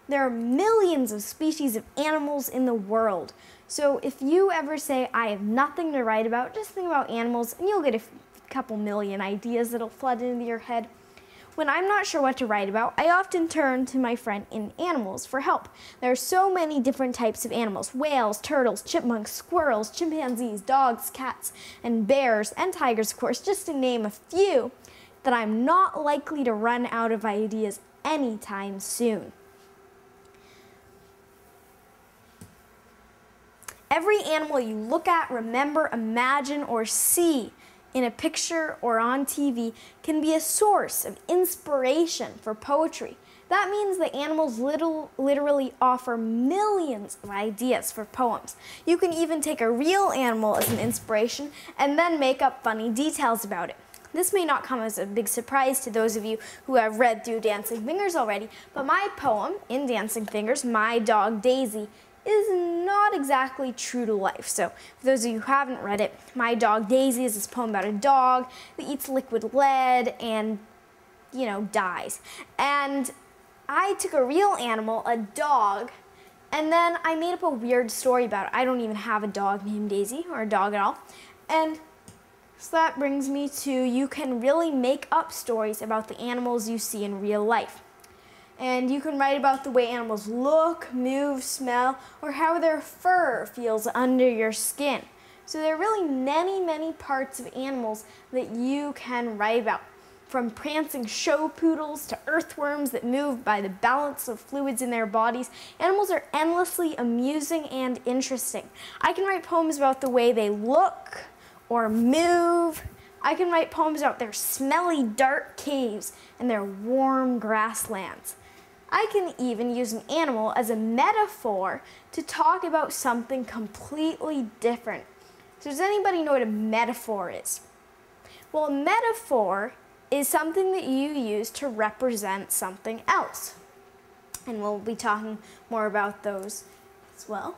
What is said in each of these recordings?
There are millions of species of animals in the world. So if you ever say, I have nothing to write about, just think about animals and you'll get a couple million ideas that'll flood into your head. When I'm not sure what to write about, I often turn to my friend in animals for help. There are so many different types of animals: whales, turtles, chipmunks, squirrels, chimpanzees, dogs, cats, and bears, and tigers, of course, just to name a few, that I'm not likely to run out of ideas anytime soon. Every animal you look at, remember, imagine, or see in a picture or on TV can be a source of inspiration for poetry. That means that animals literally offer millions of ideas for poems. You can even take a real animal as an inspiration and then make up funny details about it. This may not come as a big surprise to those of you who have read through Dancing Fingers already, but my poem in Dancing Fingers, My Dog Daisy, is not exactly true to life. So for those of you who haven't read it, My Dog Daisy is this poem about a dog that eats liquid lead and, dies. And I took a real animal, a dog, and then I made up a weird story about it. I don't even have a dog named Daisy, or a dog at all. And so that brings me to, you can really make up stories about the animals you see in real life. And you can write about the way animals look, move, smell, or how their fur feels under your skin. So there are really many, many parts of animals that you can write about. From prancing show poodles to earthworms that move by the balance of fluids in their bodies, animals are endlessly amusing and interesting. I can write poems about the way they look or move. I can write poems about their smelly, dark caves and their warm grasslands. I can even use an animal as a metaphor to talk about something completely different. So does anybody know what a metaphor is? Well, a metaphor is something that you use to represent something else. And we'll be talking more about those as well.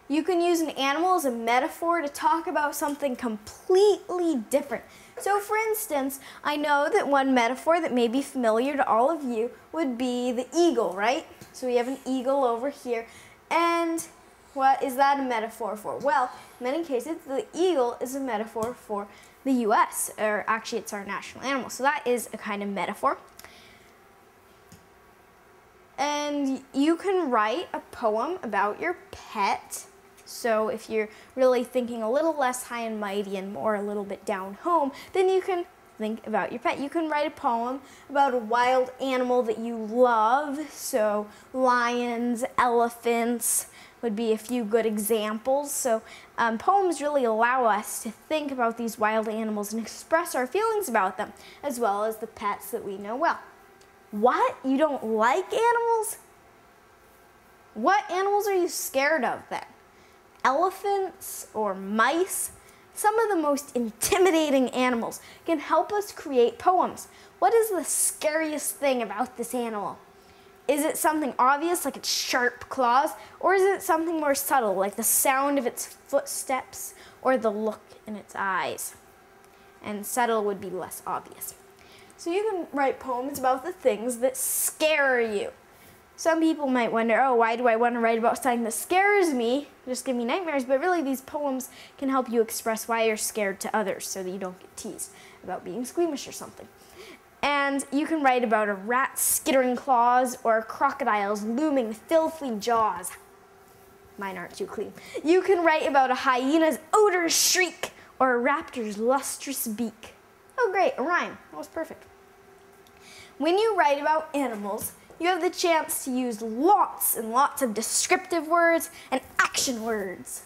You can use an animal as a metaphor to talk about something completely different. So for instance, I know that one metaphor that may be familiar to all of you would be the eagle, right? So we have an eagle over here. And what is that a metaphor for? Well, in many cases, the eagle is a metaphor for the US, or actually it's our national animal. So that is a kind of metaphor. And you can write a poem about your pet. So if you're really thinking a little less high and mighty and more a little bit down home, then you can think about your pet. You can write a poem about a wild animal that you love. So lions, elephants would be a few good examples. So poems really allow us to think about these wild animals and express our feelings about them, as well as the pets that we know well. What? You don't like animals? What animals are you scared of then? Elephants or mice? Some of the most intimidating animals can help us create poems. What is the scariest thing about this animal? Is it something obvious, like its sharp claws, or is it something more subtle, like the sound of its footsteps or the look in its eyes? And subtle would be less obvious. So you can write poems about the things that scare you. Some people might wonder, oh, why do I want to write about something that scares me? Just give me nightmares. But really, these poems can help you express why you're scared to others so that you don't get teased about being squeamish or something. And you can write about a rat's skittering claws or a crocodile's looming filthy jaws. Mine aren't too clean. You can write about a hyena's odorous shriek or a raptor's lustrous beak. Oh, great, a rhyme. That was perfect. When you write about animals, you have the chance to use lots and lots of descriptive words and action words.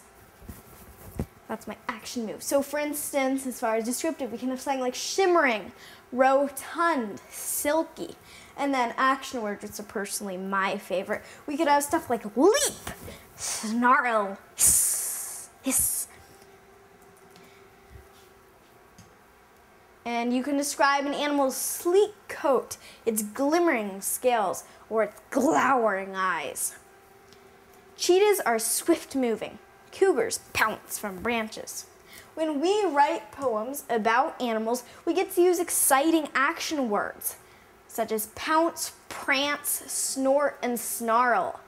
That's my action move. So for instance, as far as descriptive, we can have something like shimmering, rotund, silky. And then action words, which are personally my favorite. We could have stuff like leap, snarl, hiss, hiss. And you can describe an animal's sleek coat, its glimmering scales, or its glowering eyes. Cheetahs are swift-moving. Cougars pounce from branches. When we write poems about animals, we get to use exciting action words. such as pounce, prance, snort, and snarl,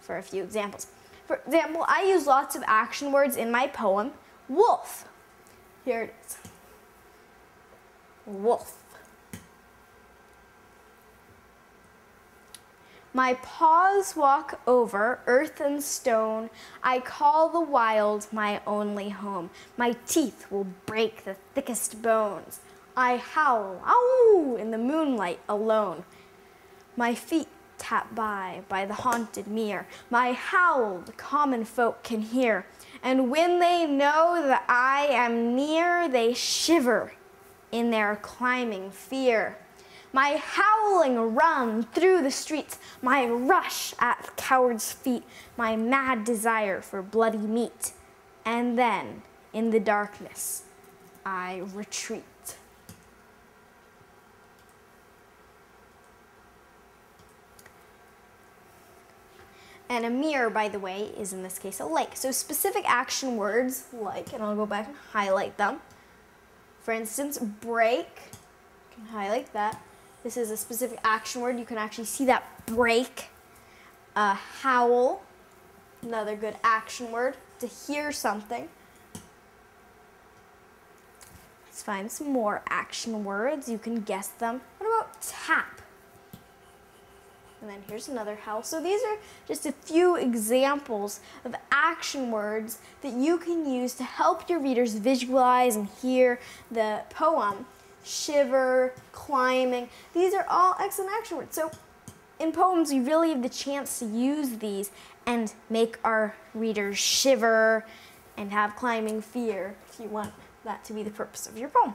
for a few examples. For example, I use lots of action words in my poem, Wolf. Here it is. Wolf. My paws walk over earth and stone. I call the wild my only home. My teeth will break the thickest bones. I howl, ow, in the moonlight alone. My feet tap by the haunted mere. My howl the common folk can hear. And when they know that I am near, they shiver in their climbing fear. My howling run through the streets, my rush at cowards' feet, my mad desire for bloody meat. And then, in the darkness, I retreat. And a mirror, by the way, is in this case a lake. So specific action words like, and I'll go back and highlight them. For instance, break, you can highlight that. This is a specific action word. You can actually see that break. Howl, another good action word, to hear something. Let's find some more action words. You can guess them. What about tap? And then here's another howl. So these are just a few examples of action words that you can use to help your readers visualize and hear the poem. Shiver, climbing, these are all excellent action words. So in poems, we really have the chance to use these and make our readers shiver and have climbing fear if you want that to be the purpose of your poem.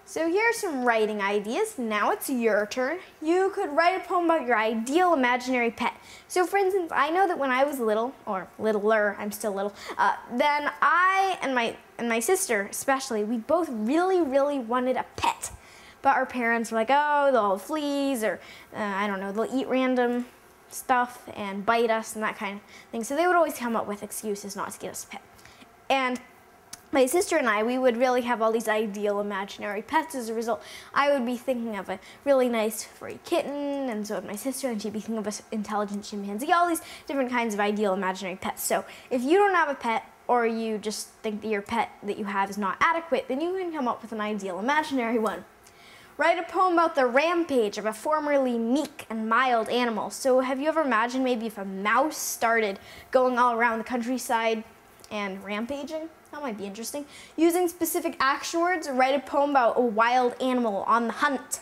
So here are some writing ideas. Now it's your turn. You could write a poem about your ideal imaginary pet. So for instance, I know that when I was little, or littler, I'm still little, then I and my sister especially, we both really wanted a pet. But our parents were like, oh, they'll have fleas, or I don't know, they'll eat random stuff and bite us and that kind of thing. So they would always come up with excuses not to get us a pet. And my sister and I, we would really have all these ideal imaginary pets. As a result, I would be thinking of a really nice furry kitten, and so would my sister, and she'd be thinking of an intelligent chimpanzee, all these different kinds of ideal imaginary pets. So if you don't have a pet, or you just think that your pet that you have is not adequate, then you can come up with an ideal imaginary one. Write a poem about the rampage of a formerly meek and mild animal. So have you ever imagined maybe if a mouse started going all around the countryside and rampaging? That might be interesting. Using specific action words, write a poem about a wild animal on the hunt.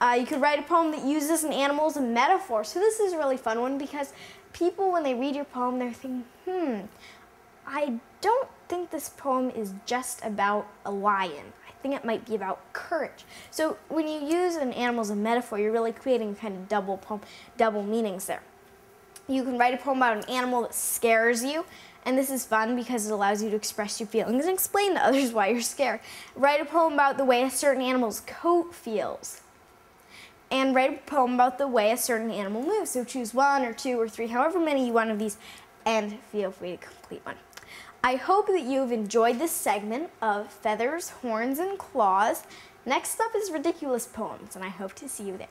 You could write a poem that uses an animal as a metaphor. So this is a really fun one because people, when they read your poem, they're thinking, I don't think this poem is just about a lion. I think it might be about courage. So when you use an animal as a metaphor, you're really creating kind of double meanings there. You can write a poem about an animal that scares you. And this is fun because it allows you to express your feelings and explain to others why you're scared. Write a poem about the way a certain animal's coat feels. And write a poem about the way a certain animal moves. So choose 1 or 2 or 3, however many you want of these, and feel free to complete one. I hope that you've enjoyed this segment of Feathers, Horns, and Claws. Next up is ridiculous poems, and I hope to see you there.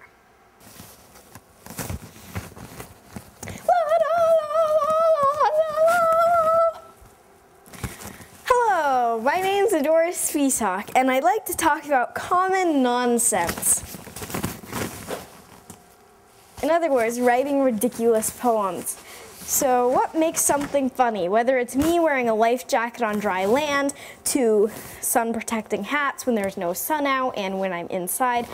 Hello, my name's Adora Svitak, and I'd like to talk about common nonsense. In other words, writing ridiculous poems. So what makes something funny? Whether it's me wearing a life jacket on dry land, to sun-protecting hats when there's no sun out and when I'm inside,